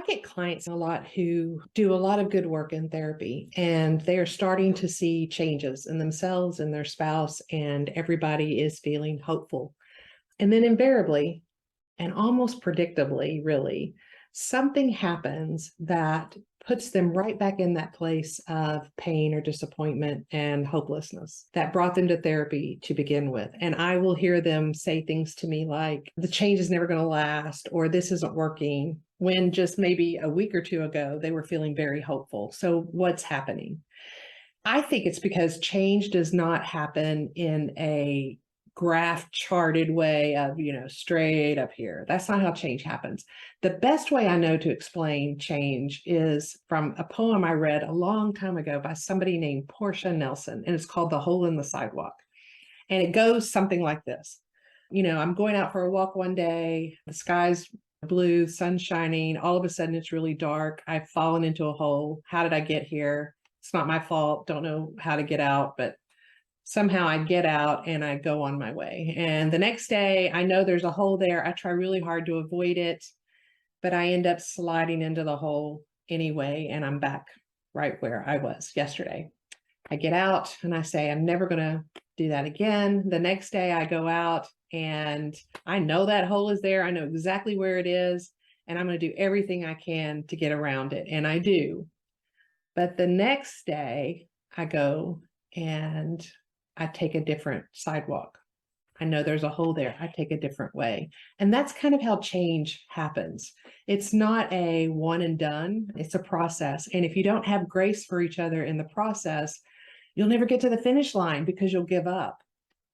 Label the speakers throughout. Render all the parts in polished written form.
Speaker 1: I get clients a lot who do a lot of good work in therapy, and they are starting to see changes in themselves and their spouse, and everybody is feeling hopeful. And then invariably, and almost predictably, really, something happens that puts them right back in that place of pain or disappointment and hopelessness that brought them to therapy to begin with. And I will hear them say things to me like, the change is never going to last, or this isn't working, when just maybe a week or two ago, they were feeling very hopeful. So what's happening? I think it's because change does not happen in a graph charted way of, straight up here. That's not how change happens. The best way I know to explain change is from a poem I read a long time ago by somebody named Portia Nelson, and it's called The Hole in the Sidewalk. And it goes something like this. I'm going out for a walk one day, the sky's blue, sun's shining, all of a sudden it's really dark. I've fallen into a hole. How did I get here? It's not my fault. Don't know how to get out, but somehow I get out and I go on my way. And the next day, I know there's a hole there. I try really hard to avoid it, but I end up sliding into the hole anyway, and I'm back right where I was yesterday. I get out and I say, I'm never going to do that again. The next day I go out and I know that hole is there. I know exactly where it is, and I'm going to do everything I can to get around it. And I do. But the next day I go and I take a different sidewalk. I know there's a hole there. I take a different way. And that's kind of how change happens. It's not a one and done. It's a process. And if you don't have grace for each other in the process, you'll never get to the finish line because you'll give up.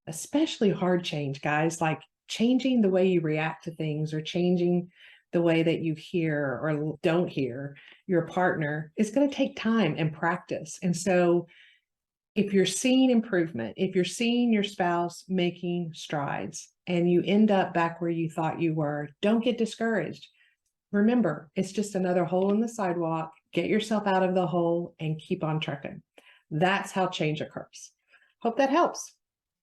Speaker 1: Especially hard change, guys, like changing the way you react to things or changing the way that you hear or don't hear your partner is going to take time and practice. And so if you're seeing improvement, if you're seeing your spouse making strides and you end up back where you thought you were, don't get discouraged. Remember, it's just another hole in the sidewalk. Get yourself out of the hole and keep on trucking. That's how change occurs. Hope that helps.